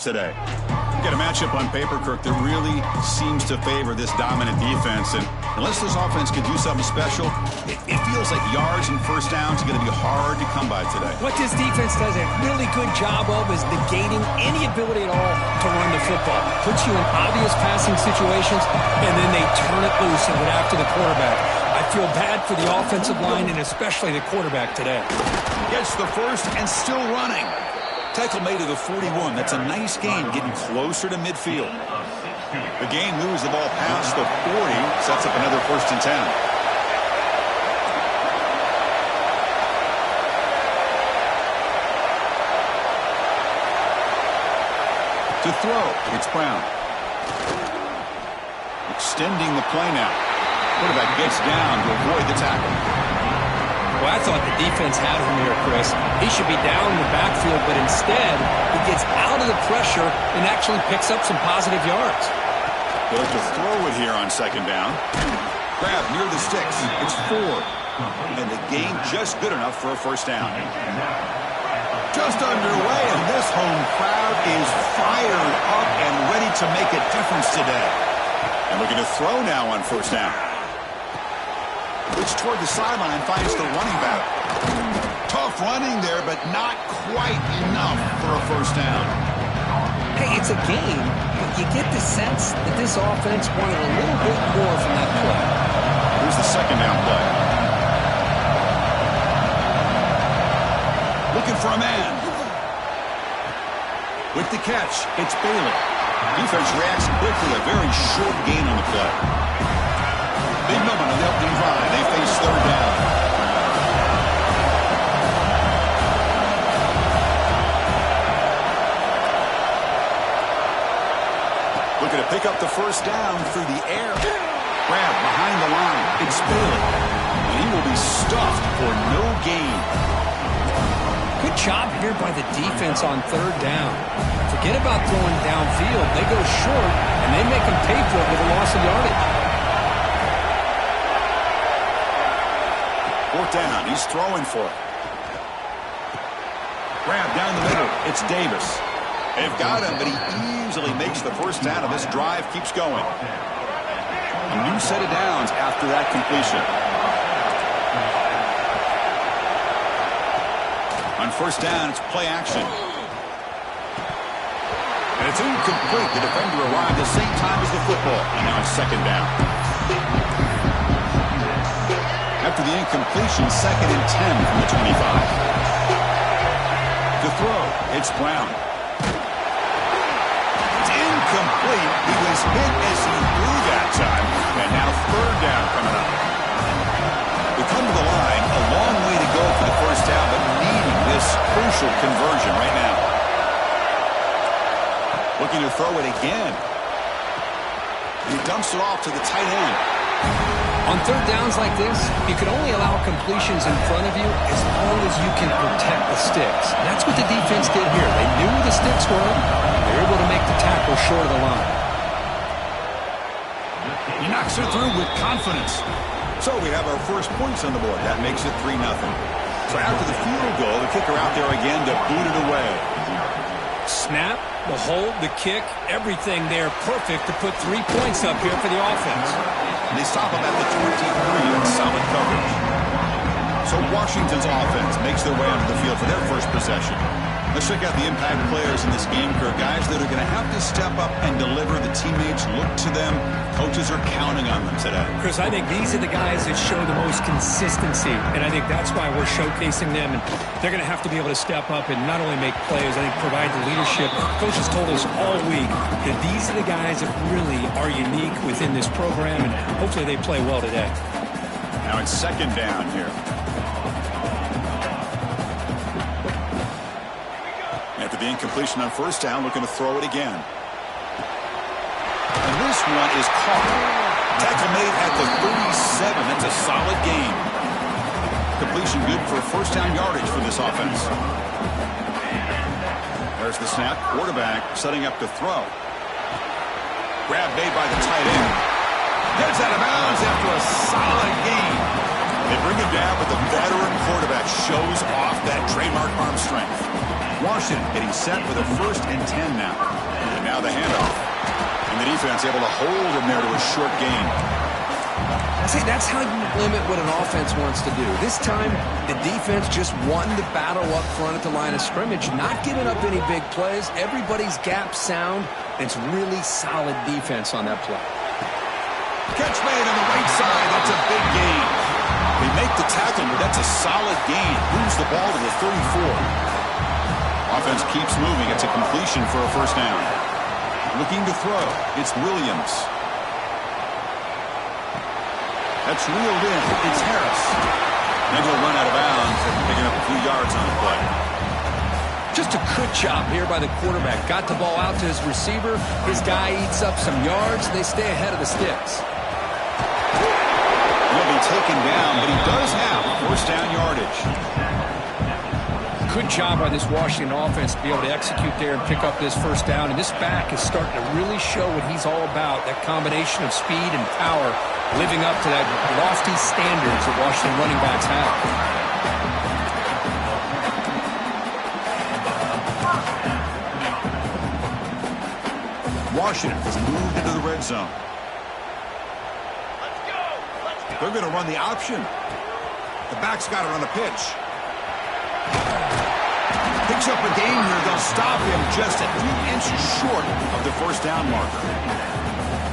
today. Get a matchup on paper, Kirk, that really seems to favor this dominant defense. And unless this offense can do something special, it feels like yards and first downs are going to be hard to come by today. What this defense does a really good job of is negating any ability at all to run the football. Puts you in obvious passing situations, and then they turn it loose and get after the quarterback. I feel bad for the offensive line and especially the quarterback today. Gets the first and still running. Tackle made to the 41. That's a nice gain, getting closer to midfield. The gain moves the ball past the 40, sets up another 1st and 10. To throw, it's Brown. Extending the play now. Quarterback gets down to avoid the tackle. Well, I thought the defense had him here, Chris. He should be down in the backfield, but instead, he gets out of the pressure and actually picks up some positive yards. They look to throw it here on 2nd down. Grab near the sticks. It's 4. And the gain just good enough for a 1st down. Just underway, and this home crowd is fired up and ready to make a difference today. And looking to throw now on 1st down. Which toward the sideline finds the running back. Tough running there, but not quite enough for a 1st down. Hey, it's a game, but you get the sense that this offense wanted a little bit more from that play. Here's the 2nd down play. Looking for a man. With the catch, it's Bailey. Defense reacts quickly, a very short gain on the play. Big moment on the opening drive. They face 3rd down. Looking to pick up the 1st down through the air. Grab behind the line. It's Bailey. And he will be stuffed for no gain. Good job here by the defense on 3rd down. Forget about throwing downfield. They go short, and they make them pay for it with a loss of yardage. 4th down. He's throwing for it. Grab down the middle. It's Davis. They've got him, but he easily makes the 1st down, and this drive keeps going. A new set of downs after that completion. On 1st down, it's play action. And it's incomplete. The defender arrived at the same time as the football. And now it's 2nd down. After the incompletion, 2nd and 10 from the 25. To throw, it's Brown. It's incomplete. He was hit as he threw that time. And now 3rd down coming up. We come to the line, a long way to go for the 1st down, but needing this crucial conversion right now. Looking to throw it again. He dumps it off to the tight end. On 3rd downs like this, you can only allow completions in front of you as long as you can protect the sticks. And that's what the defense did here. They knew the sticks were up. They were able to make the tackle short of the line. He knocks it through with confidence. So we have our 1st points on the board. That makes it 3-0. So after the field goal, the kicker out there again to boot it away. Snap, the hold, the kick, everything there perfect to put 3 points up here for the offense. And they stop him at the 23 in solid coverage. So Washington's offense makes their way onto the field for their 1st possession. Let's check out the impact players in this game, Kirk. Guys that are going to have to step up and deliver. The teammates look to them. Coaches are counting on them today. Chris, I think these are the guys that show the most consistency, and I think that's why we're showcasing them. And they're going to have to be able to step up and not only make plays, I think provide the leadership. Coaches told us all week that these are the guys that really are unique within this program, and hopefully they play well today. Now it's 2nd down here. After the incompletion on 1st down, looking to throw it again. And this one is caught. Tackle made at the 37. That's a solid gain. Completion good for 1st down yardage for this offense. There's the snap. Quarterback setting up to throw. Grab made by the tight end. Gets out of bounds after a solid gain. They bring him down, but the veteran quarterback shows off that trademark arm strength. Washington getting set with a 1st and 10 now. And now the handoff. And the defense able to hold him there to a short gain. See, that's how you limit what an offense wants to do. This time, the defense just won the battle up front at the line of scrimmage, not giving up any big plays. Everybody's gap sound. It's really solid defense on that play. Catch made on the right side. That's a big gain. They make the tackle, but that's a solid gain. Moves the ball to the 34. Offense keeps moving. It's a completion for a 1st down. Looking to throw. It's Williams. That's reeled in. It's Harris. Then he'll run out of bounds and picking up a few yards on the play. Just a good job here by the quarterback. Got the ball out to his receiver. His guy eats up some yards. They stay ahead of the sticks. He'll be taken down, but he does have 1st down yardage. Good job by this Washington offense to be able to execute there and pick up this 1st down. And this back is starting to really show what he's all about, that combination of speed and power, living up to that lofty standards that Washington running backs have. Washington has moved into the red zone. They're going to run the option. The back's got it on the pitch. Picks up a gain here. They'll stop him just a few inches short of the 1st down marker.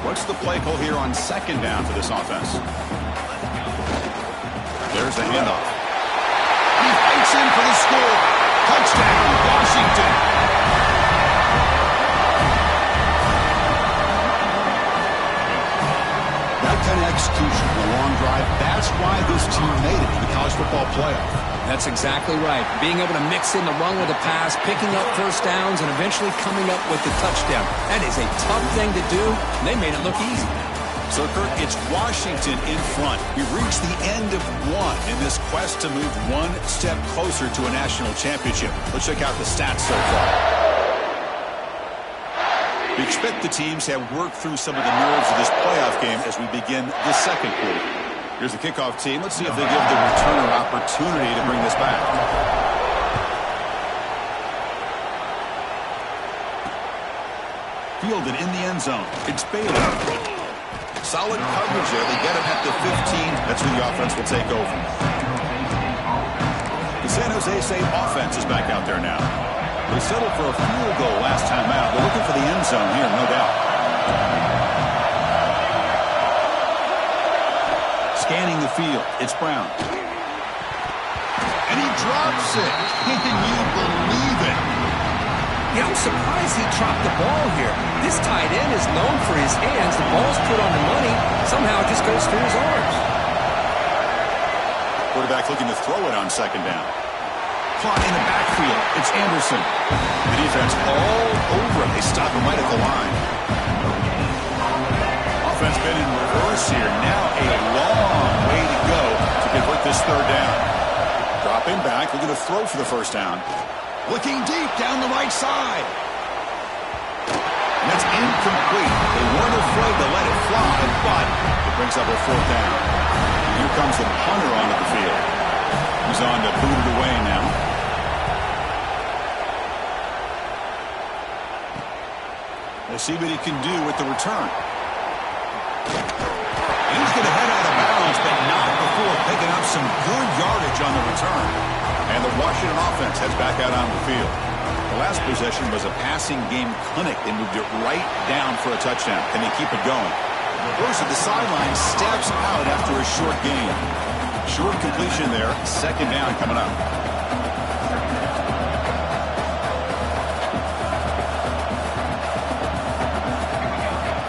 What's the play call here on 2nd down for this offense? There's the handoff. He fights in for the score. Touchdown, Washington. That kind of execution on a long drive, that's why this team made it to the college football playoff. That's exactly right. Being able to mix in the run with a pass, picking up 1st downs, and eventually coming up with the touchdown. That is a tough thing to do, and they made it look easy. So, Kurt, it's Washington in front. We've reached the end of one in this quest to move one step closer to a national championship. Let's check out the stats so far. We expect the teams to have worked through some of the nerves of this playoff game as we begin the 2nd quarter. Here's the kickoff team. Let's see if they give the returner opportunity to bring this back. Fielded in the end zone. It's Bailey. Solid coverage there. They get him at the 15. That's when the offense will take over. The San Jose State offense is back out there now. They settled for a field goal last time out. They're looking for the end zone here, no doubt. Scanning the field. It's Brown. And he drops it. Can you believe it? Yeah, I'm surprised he dropped the ball here. This tight end is known for his hands. The ball's put on the money. Somehow it just goes through his arms. Quarterback looking to throw it on 2nd down. Caught in the backfield. It's Anderson. The defense all over him. They stop him right at the line. Offense been in reverse here. Now a long way to go to convert this 3rd down. Dropping back, looking to throw for the 1st down. Looking deep down the right side. And that's incomplete. They weren't afraid to let it fly, but it brings up a 4th down. And here comes the punter onto the field. He's on to boot it away now. We'll see what he can do with the return. He's going to head out of bounds, but not before picking up some good yardage on the return. And the Washington offense heads back out on the field. The last possession was a passing game clinic. They moved it right down for a touchdown. Can they keep it going? Goes to the sideline, steps out after a short gain. Short completion there. 2nd down coming up.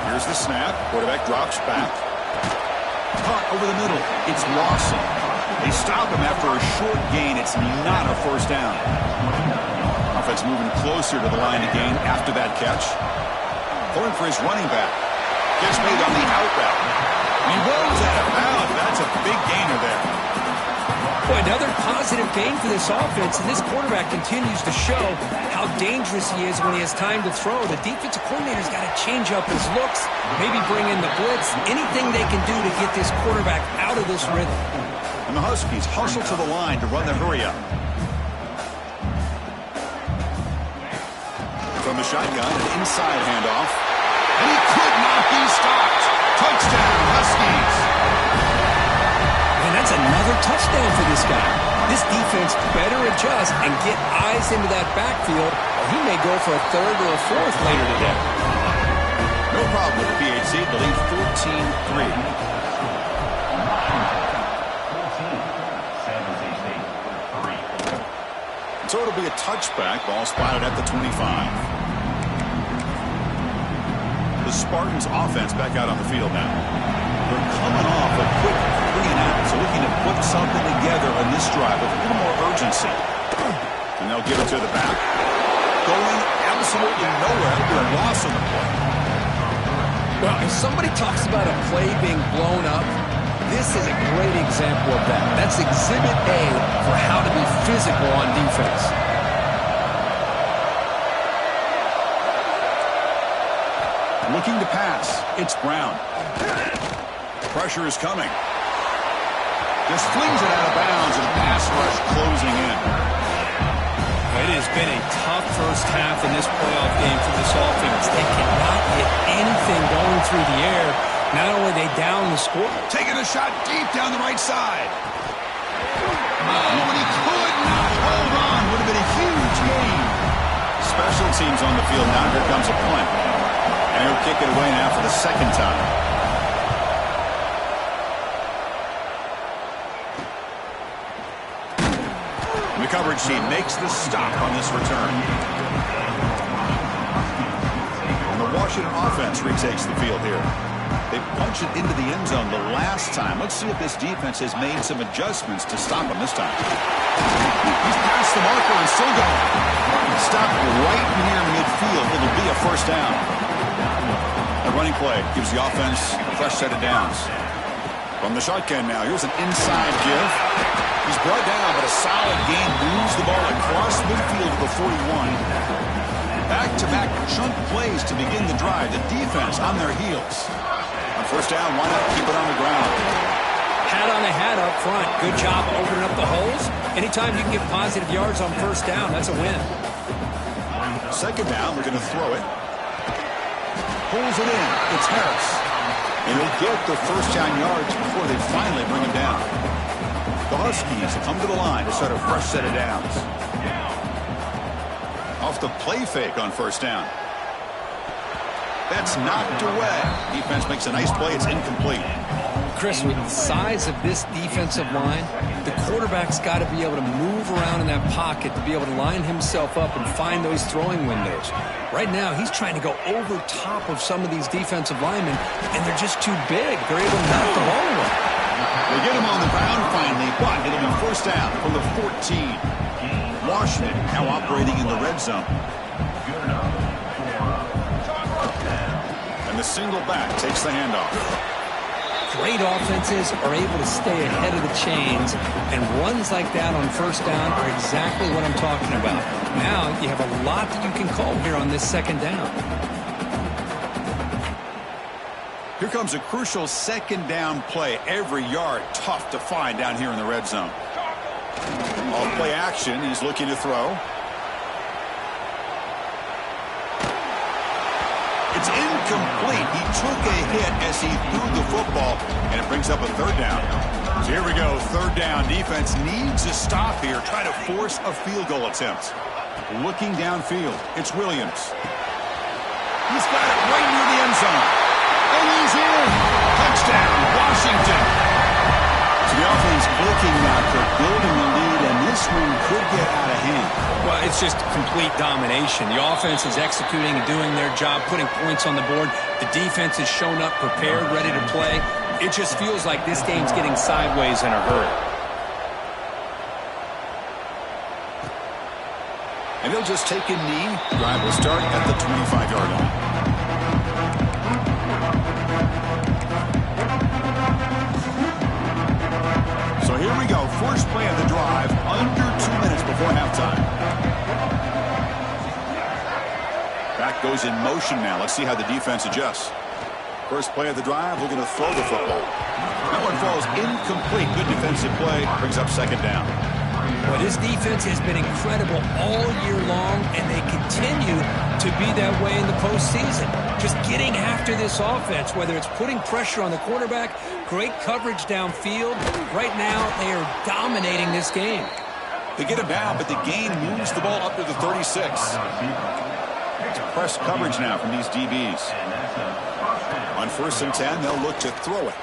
Here's the snap. Quarterback drops back. Caught over the middle. It's Lawson. They stop him after a short gain. It's not a 1st down. Offense moving closer to the line of gain after that catch. Pulling for his running back. Catch made on the out route. He rolls out of bounds. That's a big gainer there. Boy, another positive gain for this offense, and this quarterback continues to show how dangerous he is when he has time to throw. The defensive coordinator's got to change up his looks, maybe bring in the blitz, anything they can do to get this quarterback out of this rhythm. And the Huskies hustle to the line to run the hurry up. From the shotgun, an inside handoff. And he could not be stopped. Touchdown, Huskies. And that's another touchdown for this guy. This defense better adjust and get eyes into that backfield, or he may go for a third or a fourth later today. No problem with the PHC. The lead 14-3. So it'll be a touchback. Ball spotted at the 25. The Spartans offense back out on the field now. They're coming off a quick 3-and-out, so looking to put something together on this drive with a little more urgency. And they'll give it to the back. Going absolutely nowhere. They're a loss on the play. Well, if somebody talks about a play being blown up, this is a great example of that. That's Exhibit A for how to be physical on defense. Looking to pass. It's Brown. Pressure is coming. Just flings it out of bounds, and pass rush closing in. It has been a tough first half in this playoff game for this offense. They cannot get anything going through the air. Not only are they down the score. Taking a shot deep down the right side. Oh, and he could not hold on. Would have been a huge gain. Special teams on the field. Now here comes a punt. And he'll kick it away now for the second time. The coverage team makes the stop on this return. And the Washington offense retakes the field here. They punched it into the end zone the last time. Let's see if this defense has made some adjustments to stop him this time. He's past the marker and still going. Stopped right near midfield. It'll be a first down. A running play gives the offense a fresh set of downs. From the shotgun now, here's an inside give. He's brought down, but a solid gain moves the ball across midfield to the 41. Back-to-back chunk plays to begin the drive. The defense on their heels. On first down, why not keep it on the ground? Hat on a hat up front. Good job opening up the holes. Anytime you can get positive yards on first down, that's a win. Second down, they're going to throw it. Pulls it in. It's Harris. And he'll get the first down yards before they finally bring him down. The Huskies come to the line to start a fresh set of downs. Off the play fake on first down. That's knocked away. Defense makes a nice play. It's incomplete. Chris, with the size of this defensive line, the quarterback's got to be able to move around in that pocket to be able to line himself up and find those throwing windows. Right now, he's trying to go over top of some of these defensive linemen, and they're just too big. They're able to knock the ball away. They get him on the ground finally, but it'll be first down from the 14. Washington now operating in the red zone. And the single back takes the handoff. Great offenses are able to stay ahead of the chains, and runs like that on first down are exactly what I'm talking about. Now you have a lot that you can call here on this second down. Here comes a crucial second down play. Every yard tough to find down here in the red zone. All play action. He's looking to throw. It's incomplete. He took a hit as he threw the football, and it brings up a third down. So here we go. Third down. Defense needs a stop here. Try to force a field goal attempt. Looking downfield. It's Williams. He's got it right near the end zone. And he's in. Touchdown, Washington. So the offense looking now for building the lead, and this one could get out of hand. Well, it's just complete domination. The offense is executing and doing their job, putting points on the board. The defense has shown up prepared, ready to play. It just feels like this game's getting sideways in a hurry. And he'll just take a knee. Drive will start at the 25-yard line. So here we go. First play of the drive, under 2 minutes before halftime. Back goes in motion now. Let's see how the defense adjusts. First play of the drive, we're going to throw the football. That one falls incomplete. Good defensive play. Brings up second down. Well, this defense has been incredible all year long, and they continue to be that way in the postseason. Just getting after this offense, whether it's putting pressure on the quarterback, great coverage downfield. Right now, they are dominating this game. They get him down, but the game moves the ball up to the 36. It's press coverage now from these DBs. On 1st and 10, they'll look to throw it.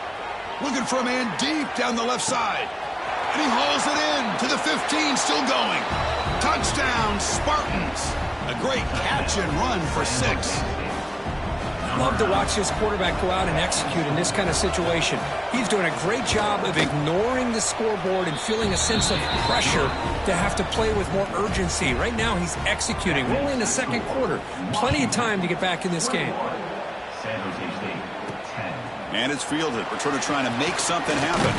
Looking for a man deep down the left side. And he hauls it in to the 15, still going. Touchdown, Spartans. A great catch and run for 6. Love to watch this quarterback go out and execute in this kind of situation. He's doing a great job of ignoring the scoreboard and feeling a sense of pressure to have to play with more urgency. Right now, he's executing. We're only in the second quarter. Plenty of time to get back in this game. And it's fielded. Returner trying to make something happen.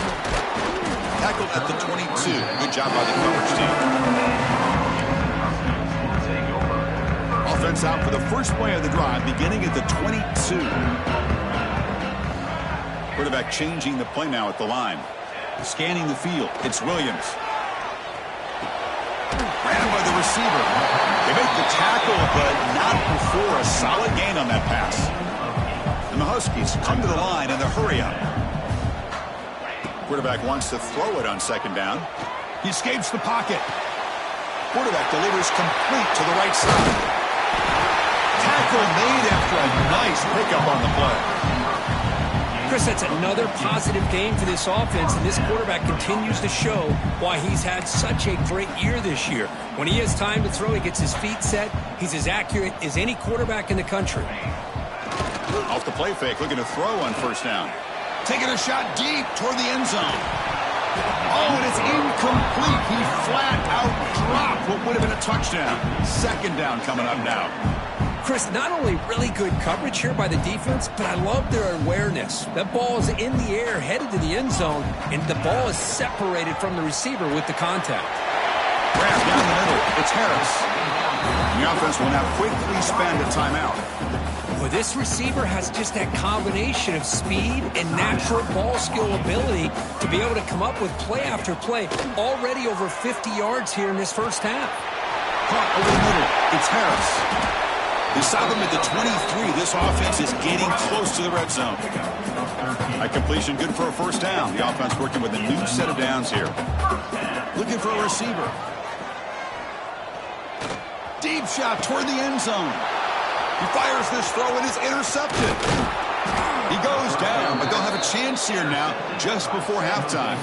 Tackled at the 22. Good job by the coverage team. Offense out for the first play of the drive, beginning at the 22. Quarterback changing the play now at the line. Scanning the field. It's Williams. Ran by the receiver. They make the tackle, but not before a solid gain on that pass. And the Huskies come to the line in the hurry-up. Quarterback wants to throw it on 2nd down. He escapes the pocket. Quarterback delivers complete to the right side. Tackle made after a nice pickup on the play. Chris, that's another positive game for this offense, and this quarterback continues to show why he's had such a great year this year. When he has time to throw, he gets his feet set. He's as accurate as any quarterback in the country. Off the play fake, looking to throw on 1st down. Taking a shot deep toward the end zone. Oh, and it's incomplete. He flat out dropped what would have been a touchdown. 2nd down coming up now. Chris, not only really good coverage here by the defense, but I love their awareness. That ball is in the air, headed to the end zone, and the ball is separated from the receiver with the contact. Grab down the middle. It's Harris. The offense will now quickly spend a timeout. Well, this receiver has just that combination of speed and natural ball skill ability to be able to come up with play after play. Already over 50 yards here in this first half. Caught over the middle. It's Harris. They stop him at the 23. This offense is getting close to the red zone. A completion good for a 1st down. The offense working with a new set of downs here. Looking for a receiver. Deep shot toward the end zone. He fires this throw and is intercepted. He goes down, but they'll have a chance here now just before halftime.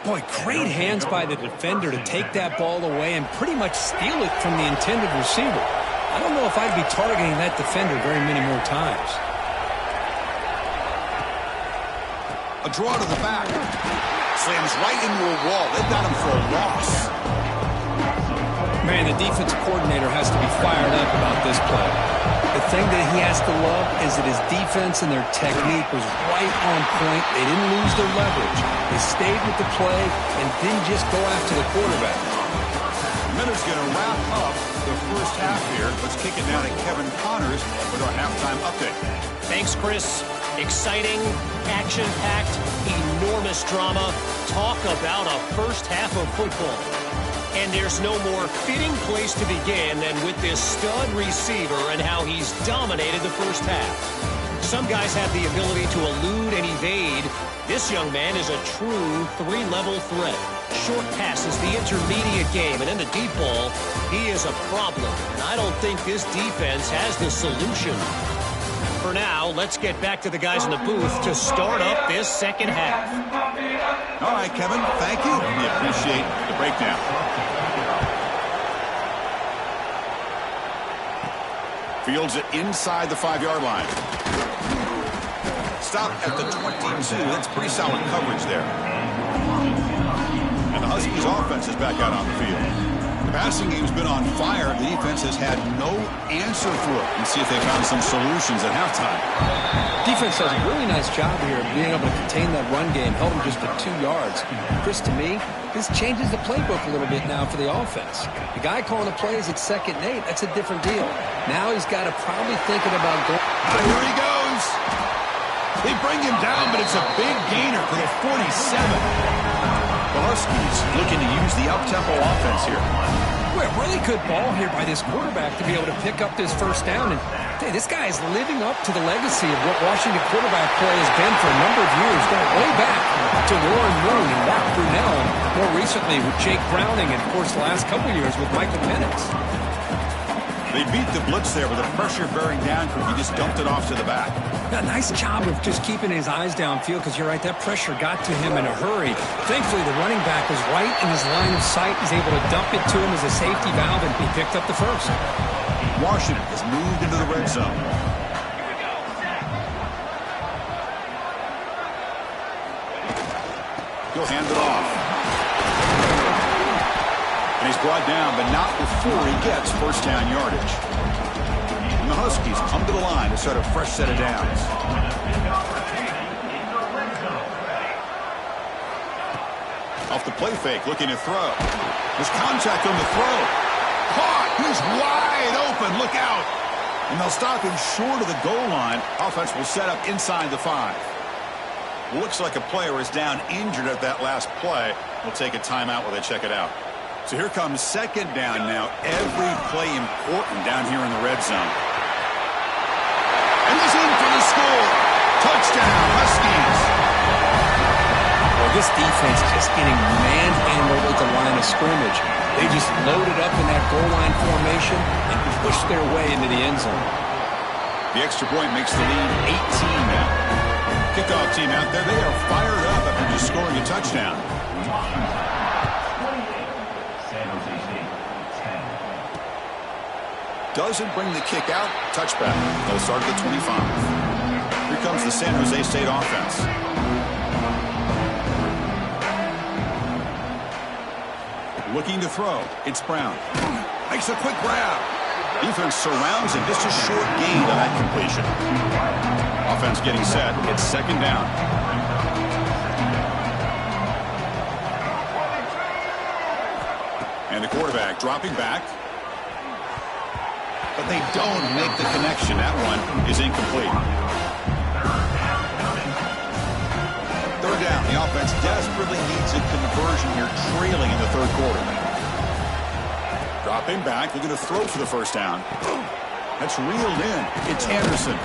Boy, great hands by the defender to take that ball away and pretty much steal it from the intended receiver. I don't know if I'd be targeting that defender very many more times. A draw to the back. Slams right into a wall. They've got him for a loss. Man, the defensive coordinator has to be fired up about this play. The thing that he has to love is that his defense and their technique was right on point. They didn't lose their leverage. They stayed with the play and didn't just go after the quarterback. Miller's going to wrap up the first half here. Let's kick it now to Kevin Connors with our halftime update. Thanks, Chris. Exciting, action-packed, enormous drama. Talk about a first half of football. And there's no more fitting place to begin than with this stud receiver and how he's dominated the first half. Some guys have the ability to elude and evade. This young man is a true 3-level threat. Short passes, the intermediate game, and then the deep ball. He is a problem, and I don't think this defense has the solution. For now, let's get back to the guys in the booth to start up this second half. All right, Kevin, thank you. We appreciate the breakdown. Fields it inside the 5-yard line. Stop at the 22. That's pretty solid coverage there. And the Huskies offense is back out on the field. The passing game's been on fire. The defense has had no answer for it. And see if they found some solutions at halftime. Defense does a really nice job here of being able to contain that run game. Held them just to 2 yards. Chris, to me, this changes the playbook a little bit now for the offense. The guy calling the plays at 2nd and 8, that's a different deal. Now he's got to probably thinking about going. Here he goes. They bring him down, but it's a big gainer for the 47. The Huskies looking to use the up-tempo offense here. Well, really good ball here by this quarterback to be able to pick up this first down. And hey, this guy is living up to the legacy of what Washington quarterback play has been for a number of years, going way back to Warren Moon and Mark Brunell, and more recently with Jake Browning, and of course the last couple of years with Michael Penix. They beat the blitz there with the pressure bearing down. He just dumped it off to the back. A nice job of just keeping his eyes downfield, because you're right, that pressure got to him in a hurry. Thankfully, the running back was right in his line of sight. He's able to dump it to him as a safety valve, and he picked up the first. Washington has moved into the red zone. He'll hand it off. And he's brought down, but not before he gets first down yardage. And the Huskies come to the line to start a fresh set of downs. Off the play fake, looking to throw. There's contact on the throw. Caught! He's wide open. Look out! And they'll stop him short of the goal line. Offense will set up inside the 5. Looks like a player is down injured at that last play. We'll take a timeout while they check it out. So here comes second down now. Every play important down here in the red zone. And he's in for the score. Touchdown, Huskies. Well, this defense just getting manhandled at the line of scrimmage. They just loaded up in that goal line formation and pushed their way into the end zone. The extra point makes the lead 18 now. Kickoff team out there, they are fired up after just scoring a touchdown. Doesn't bring the kick out. Touchback. They'll start at the 25. Here comes the San Jose State offense. Looking to throw. It's Brown. Makes a quick grab. Defense surrounds him. Just a short gain on that completion. Offense getting set. It's second down. And the quarterback dropping back. But they don't make the connection. That one is incomplete. Third down. The offense desperately needs a conversion here, trailing in the third quarter. Dropping back, looking to throw for the first down. That's reeled in. It's Anderson.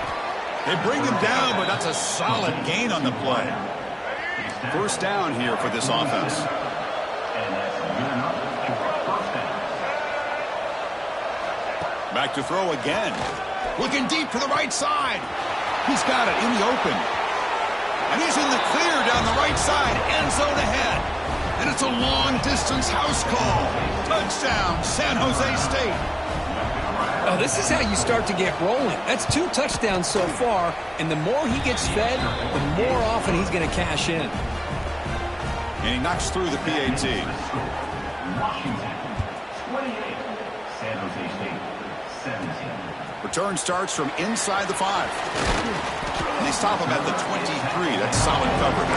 They bring him down, but that's a solid gain on the play. First down here for this offense. Back to throw again. Looking deep to the right side. He's got it in the open. And he's in the clear down the right side. End zone ahead. And it's a long-distance house call. Touchdown, San Jose State. Oh, this is how you start to get rolling. That's 2 touchdowns so far. And the more he gets fed, the more often he's going to cash in. And he knocks through the PAT. Washington, 28. San Jose State, 17. Return starts from inside the 5. And they stop him at the 23. That's solid coverage.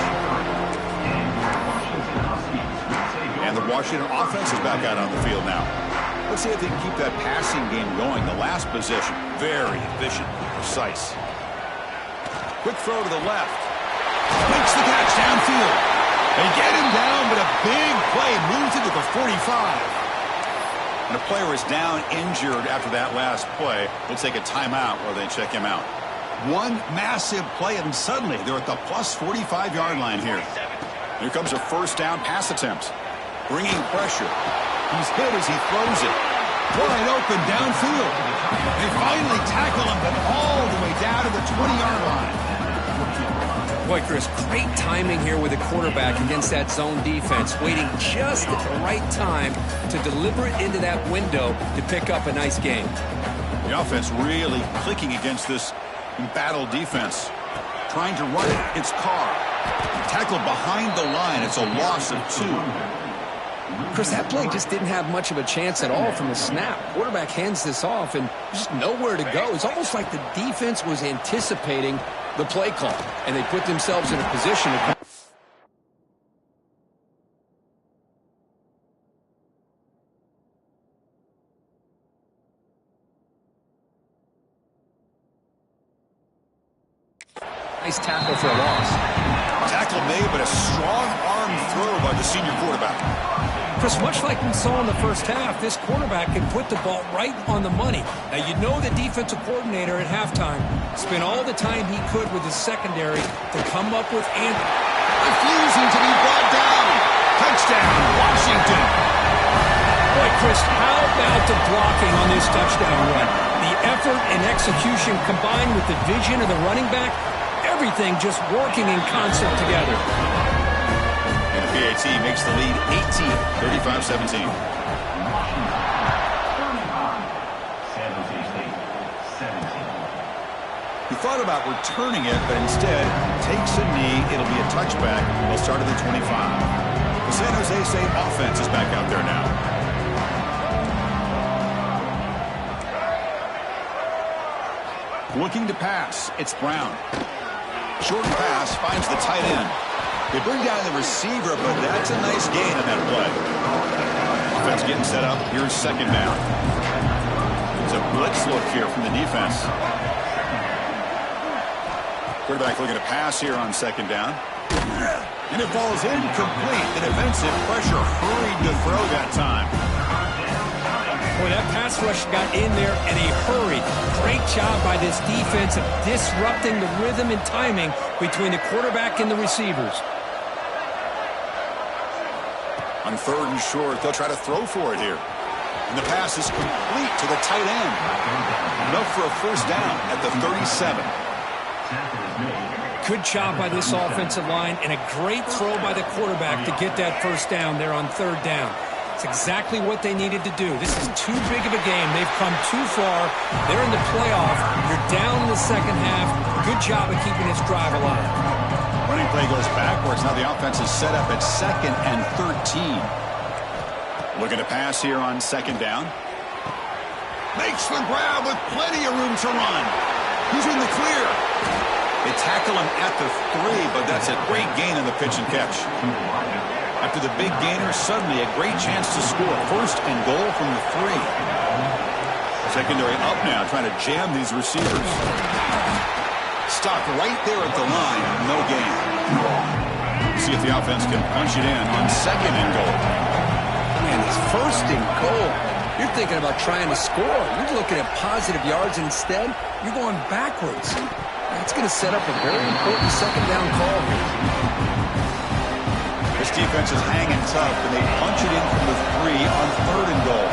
And the Washington offense is back out on the field now. Let's see if they can keep that passing game going. The last possession, very efficient, precise. Quick throw to the left. Makes the catch downfield. They get him down, but a big play moves it to the 45. And a player is down injured after that last play. We'll take a timeout while they check him out. One massive play, and suddenly they're at the plus 45-yard line here. Here comes a first down pass attempt. Bringing pressure. He's hit as he throws it. Wide open downfield. They finally tackle him, but all the way down to the 20-yard line. Boy, Chris, great timing here with the quarterback against that zone defense, waiting just at the right time to deliver it into that window to pick up a nice gain. The offense really clicking against this embattled defense. Trying to run it. It's Carr. Tackled behind the line. It's a loss of 2. Chris, that play just didn't have much of a chance at all from the snap. Quarterback hands this off, and just nowhere to go. It's almost like the defense was anticipating the play call, and they put themselves in a position to... Nice tackle for a loss. Tackle made, but a strong arm throw by the senior quarterback. Chris, much like we saw in the first half, this quarterback can put the ball right on the money. Now, you know the defensive coordinator at halftime spent all the time he could with his secondary to come up with refusing to be brought down. Touchdown, Washington. Boy, Chris, how about the blocking on this touchdown run? The effort and execution combined with the vision of the running back, everything just working in concert together. And the PAT makes the lead 18, 35-17. He thought about returning it, but instead takes a knee. It'll be a touchback. They'll start at the 25. The San Jose State offense is back out there now. Looking to pass. It's Brown. Short pass finds the tight end. They bring down the receiver, but that's a nice gain on that play. Offense getting set up. Here's second down. It's a blitz look here from the defense. Quarterback looking to pass here on second down. And it falls incomplete. The defensive pressure hurried to throw that time. Boy, that pass rush got in there in a hurry. Great job by this defense of disrupting the rhythm and timing between the quarterback and the receivers. On third and short, they'll try to throw for it here. And the pass is complete to the tight end. Enough for a first down at the 37. Good job by this offensive line and a great throw by the quarterback to get that first down there on third down. It's exactly what they needed to do. This is too big of a game. They've come too far. They're in the playoff. You're down in the second half. Good job of keeping this drive alive. Running play goes backwards. Now the offense is set up at 2nd and 13. Looking to pass here on second down. Makes the grab with plenty of room to run. He's in the clear. They tackle him at the 3, but that's a great gain on the pitch and catch. After the big gainer, suddenly a great chance to score. First and goal from the 3. Secondary up now, trying to jam these receivers. Stopped right there at the line. No gain. See if the offense can punch it in on second and goal. Man, it's first and goal. You're thinking about trying to score. You're looking at positive yards instead. You're going backwards. That's going to set up a very important second down call here. This defense is hanging tough, and they punch it in from the 3 on third and goal.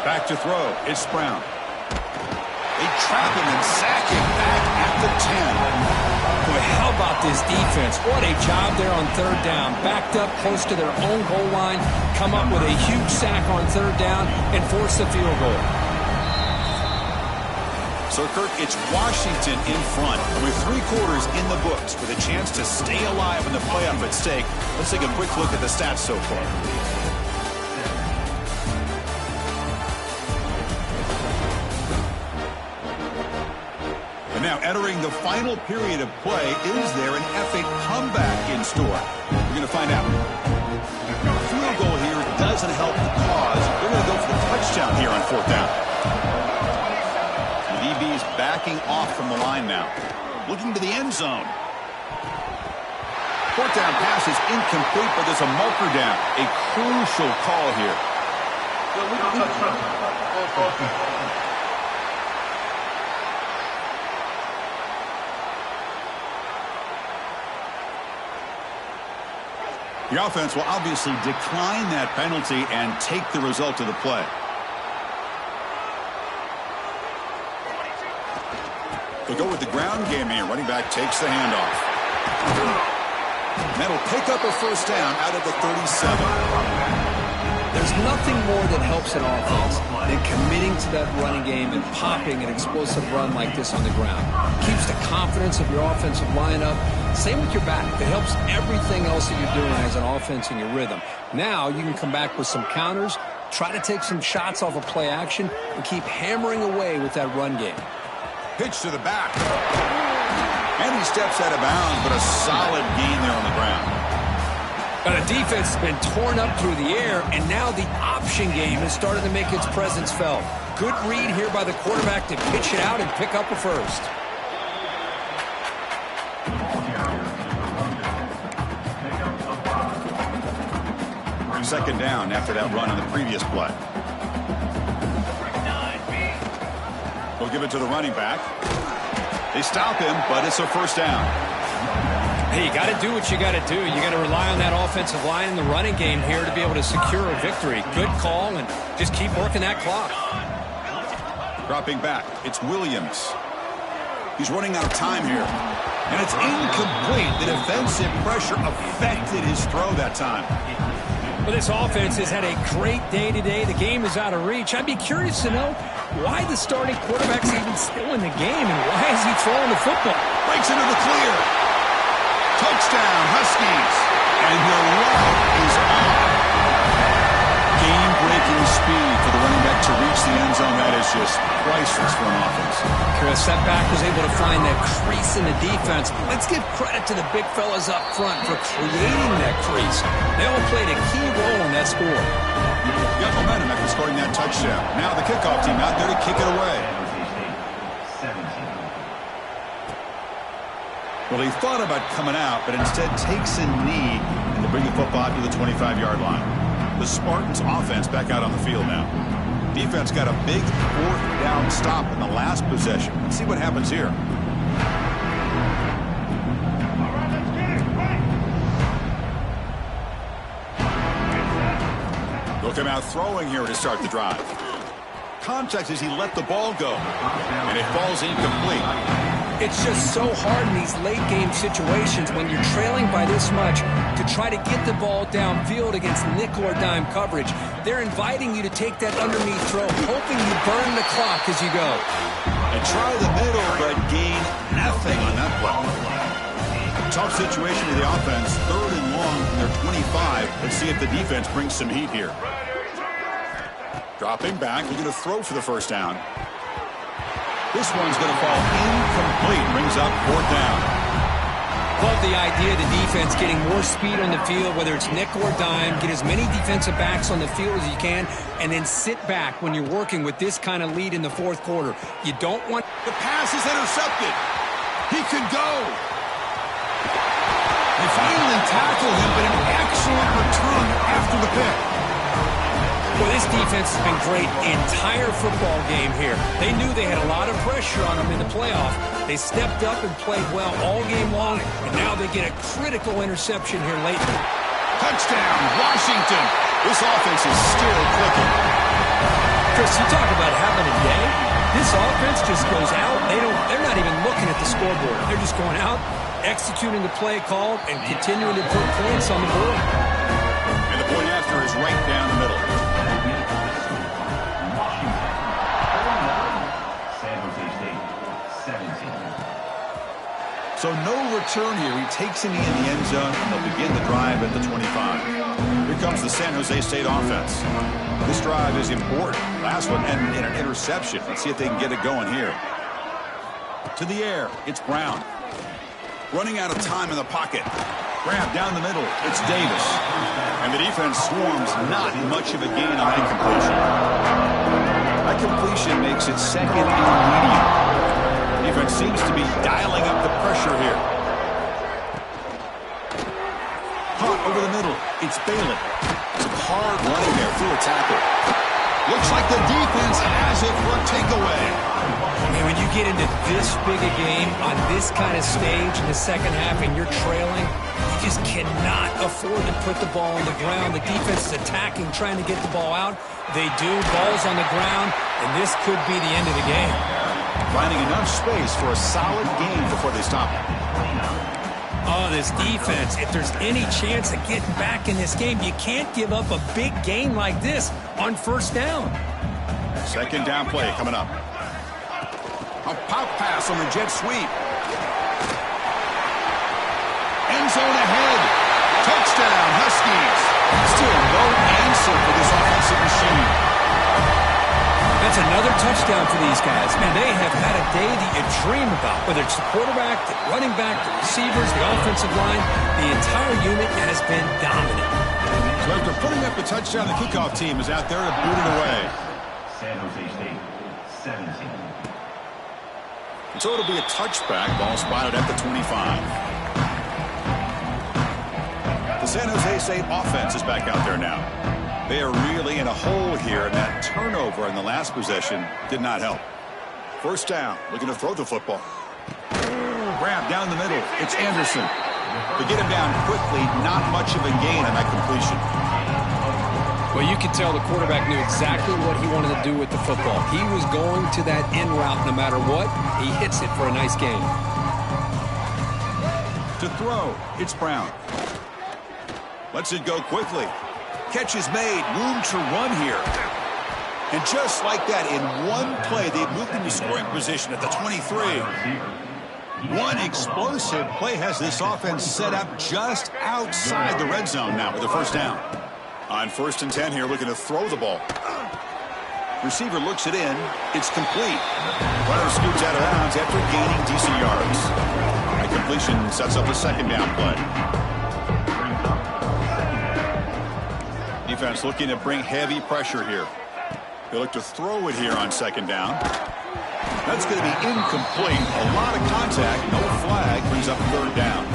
Back to throw. It's Brown. They trap him and sack him back at the 10. Boy, how about this defense? What a job there on third down. Backed up close to their own goal line, come up with a huge sack on third down, and force the field goal. So, Kirk, it's Washington in front. With 3 quarters in the books with a chance to stay alive in the playoff at stake, let's take a quick look at the stats so far. And now entering the final period of play, is there an F8 comeback in store? We're going to find out. A field goal here doesn't help the cause. They're going to go for the touchdown here on fourth down. The DB's backing off from the line now. Looking to the end zone. Fourth down pass is incomplete, but there's a marker down. A crucial call here. The offense will obviously decline that penalty and take the result of the play. They'll go with the ground game here. Running back takes the handoff. And that'll pick up a first down out of the 37. There's nothing more that helps an offense than committing to that running game and popping an explosive run like this on the ground. Keeps the confidence of your offensive lineup. Same with your back. It helps everything else that you're doing as an offense in your rhythm. Now you can come back with some counters, try to take some shots off of play action, and keep hammering away with that run game. Pitch to the back. And he steps out of bounds, but a solid gain there on the ground. The defense has been torn up through the air, and now the option game has started to make its presence felt. Good read here by the quarterback to pitch it out and pick up a first. Second down after that run on the previous play. We'll give it to the running back. They stop him, but it's a first down. Hey, you got to do what you got to do. You got to rely on that offensive line in the running game here to be able to secure a victory. Good call, and just keep working that clock. Dropping back, it's Williams. He's running out of time here. And it's incomplete. The defensive pressure affected his throw that time. Well, this offense has had a great day today. The game is out of reach. I'd be curious to know why the starting quarterback's even still in the game, and why is he throwing the football? Breaks into the clear. Touchdown, Huskies. And the run is on. Game-breaking speed for the running back to reach the end zone. That is just priceless for an offense. Chris, that back was able to find that crease in the defense. Let's give credit to the big fellas up front for creating that crease. They all played a key role in that score. Got momentum after scoring that touchdown. Now the kickoff team out there to kick it away. Well, he thought about coming out, but instead takes a knee and to bring the football to the 25-yard line. The Spartans offense back out on the field now. Defense got a big fourth down stop in the last possession. Let's see what happens here. They'll come out throwing here to start the drive. Context is he let the ball go, and it falls incomplete. It's just so hard in these late-game situations when you're trailing by this much to try to get the ball downfield against nickel or dime coverage. They're inviting you to take that underneath throw, hoping you burn the clock as you go. And try the middle, but gain nothing on that play. Tough situation to the offense. Third and long from their 25. Let's see if the defense brings some heat here. Dropping back. We're going to throw for the first down. This one's going to fall incomplete. Brings up fourth down. Love the idea of the defense getting more speed on the field, whether it's nickel or dime. Get as many defensive backs on the field as you can, and then sit back when you're working with this kind of lead in the fourth quarter. You don't want... The pass is intercepted. He could go. They finally tackle him, but an excellent return after the pick. Well, this defense has been great the entire football game here. They knew they had a lot of pressure on them in the playoff. They stepped up and played well all game long, and now they get a critical interception here late. Touchdown, Washington. This offense is still clicking. Chris, you talk about having a day. This offense just goes out. They're not even looking at the scoreboard. They're just going out, executing the play call, and continuing to put points on the board. And the point after is right down the middle. So no return here. He takes a knee in the end zone, and they'll begin the drive at the 25. Here comes the San Jose State offense. This drive is important. Last one ended in an interception. Let's see if they can get it going here. To the air, it's Brown. Running out of time in the pocket. Grab down the middle, it's Davis. And the defense swarms, not much of a gain on that completion. That completion makes it second and medium. Defense seems to be dialing up the pressure here. Caught over the middle. It's Balin. Some hard running there through a tackle. Looks like the defense has it for a takeaway. Man, when you get into this big a game on this kind of stage in the second half and you're trailing, you just cannot afford to put the ball on the ground. The defense is attacking, trying to get the ball out. They do. Ball's on the ground, and this could be the end of the game. Finding enough space for a solid game before they stop it. Oh, this defense, if there's any chance of getting back in this game, you can't give up a big gain like this on first down. Second down play coming up. A pop pass on the jet sweep. End zone ahead. Touchdown, Huskies. Still no answer for this offensive machine. That's another touchdown for these guys. Man, they have had a day that you dream about, whether it's the quarterback, the running back, the receivers, the offensive line. The entire unit has been dominant. So after putting up a touchdown, the kickoff team is out there to boot it away. San Jose State, 17. So it'll be a touchback. Ball spotted at the 25. The San Jose State offense is back out there now. They are really in a hole here, and that turnover in the last possession did not help. First down, looking to throw the football. Grab down the middle. It's Anderson. To get him down quickly, not much of a gain on that completion. Well, you could tell the quarterback knew exactly what he wanted to do with the football. He was going to that in route no matter what. He hits it for a nice gain. To throw, it's Brown. Lets it go quickly. Catch is made. Room to run here. And just like that, in one play, they've moved into scoring position at the 23. One explosive play has this offense set up just outside the red zone now with the first down. On 1st and 10 here, looking to throw the ball. Receiver looks it in. It's complete. Runner scoots out of bounds after gaining decent yards. A completion sets up a second down play. Defense looking to bring heavy pressure here. They look to throw it here on second down. That's going to be incomplete. A lot of contact. No flag. Brings up third down.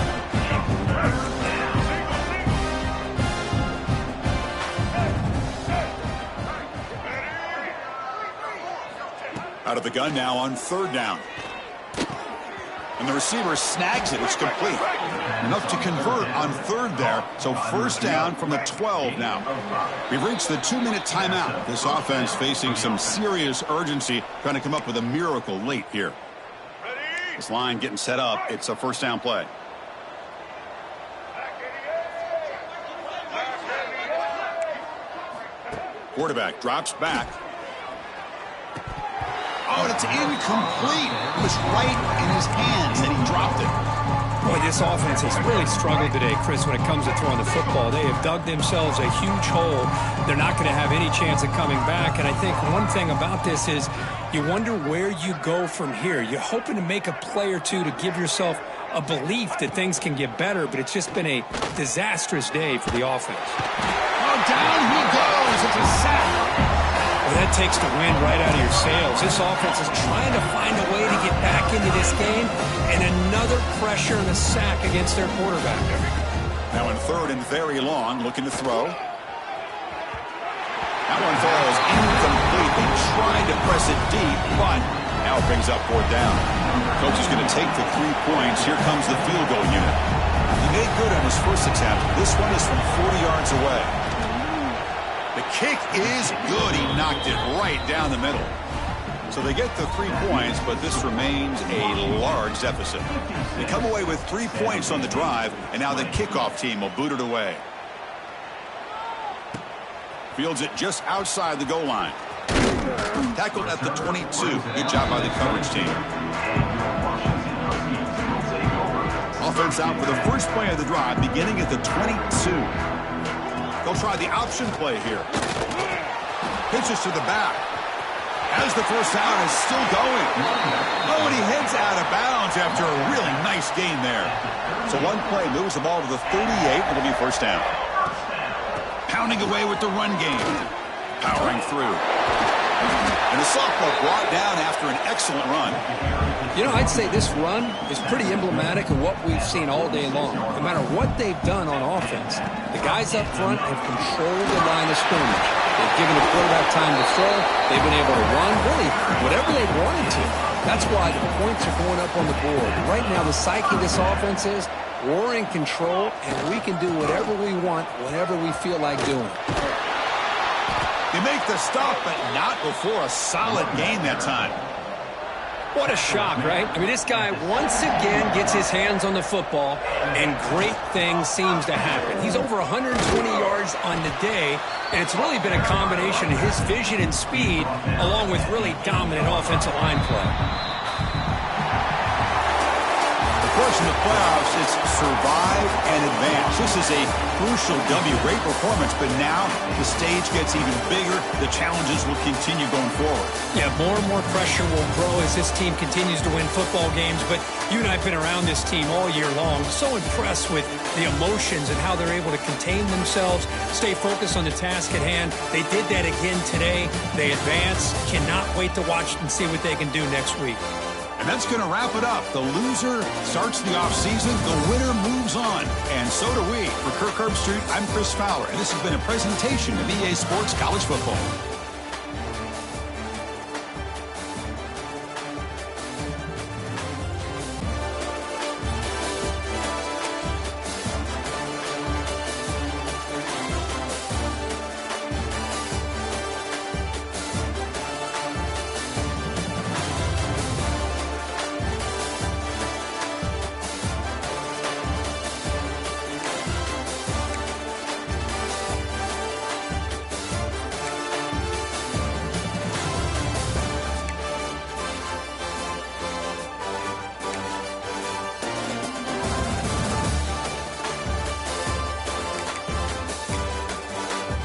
Out of the gun now on third down. And the receiver snags it. It's complete. Enough to convert on third there. So first down from the 12 now. We've reached the 2-minute timeout. This offense facing some serious urgency, trying to come up with a miracle late here. This line getting set up. It's a first down play. Quarterback drops back. Oh, and it's incomplete. It was right in his hands, and he dropped it. Boy, this offense has really struggled today, Chris, when it comes to throwing the football. They have dug themselves a huge hole. They're not going to have any chance of coming back. And I think one thing about this is you wonder where you go from here. You're hoping to make a play or two to give yourself a belief that things can get better, but it's just been a disastrous day for the offense. Oh, down he goes. It's a sack. Well, that takes the wind right out of your sails. This offense is trying to find a way to get back into this game, and another pressure and a sack against their quarterback. Now in third and very long, looking to throw. That one falls incomplete. They tried to press it deep, but now it brings up fourth down. Coach is going to take the 3 points. Here comes the field goal unit. He made good on his first attempt. This one is from 40 yards away. The kick is good. He knocked it right down the middle. So they get the 3 points, but this remains a large deficit. They come away with 3 points on the drive, and now the kickoff team will boot it away. Fields it just outside the goal line. Tackled at the 22. Good job by the coverage team. Offense out for the first play of the drive, beginning at the 22. They'll try the option play here. Pitches to the back. As the first down is still going. Oh, and he heads out of bounds after a really nice gain there. So one play moves the ball to the 38. It'll be first down. Pounding away with the run game. Powering through. And the sophomore brought down after an excellent run. You know, I'd say this run is pretty emblematic of what we've seen all day long. No matter what they've done on offense, the guys up front have controlled the line of scrimmage. They've given the quarterback time to throw. They've been able to run, really, whatever they've wanted to. That's why the points are going up on the board. Right now, the psyche of this offense is we're in control, and we can do whatever we want, whenever we feel like doing. They make the stop, but not before a solid gain that time. What a shock, right? I mean, this guy once again gets his hands on the football, and great things seems to happen. He's over 120 yards on the day, and it's really been a combination of his vision and speed, along with really dominant offensive line play. The course, in the playoffs, it's survive and advance. This is a crucial W. Great performance, but now the stage gets even bigger. The challenges will continue going forward. Yeah, more and more pressure will grow as this team continues to win football games, but you and I have been around this team all year long. So impressed with the emotions and how they're able to contain themselves, stay focused on the task at hand. They did that again today. They advance. Cannot wait to watch and see what they can do next week. And that's going to wrap it up. The loser starts the offseason. The winner moves on. And so do we. For Kirk Herbstreit, I'm Chris Fowler, and this has been a presentation of EA Sports College Football.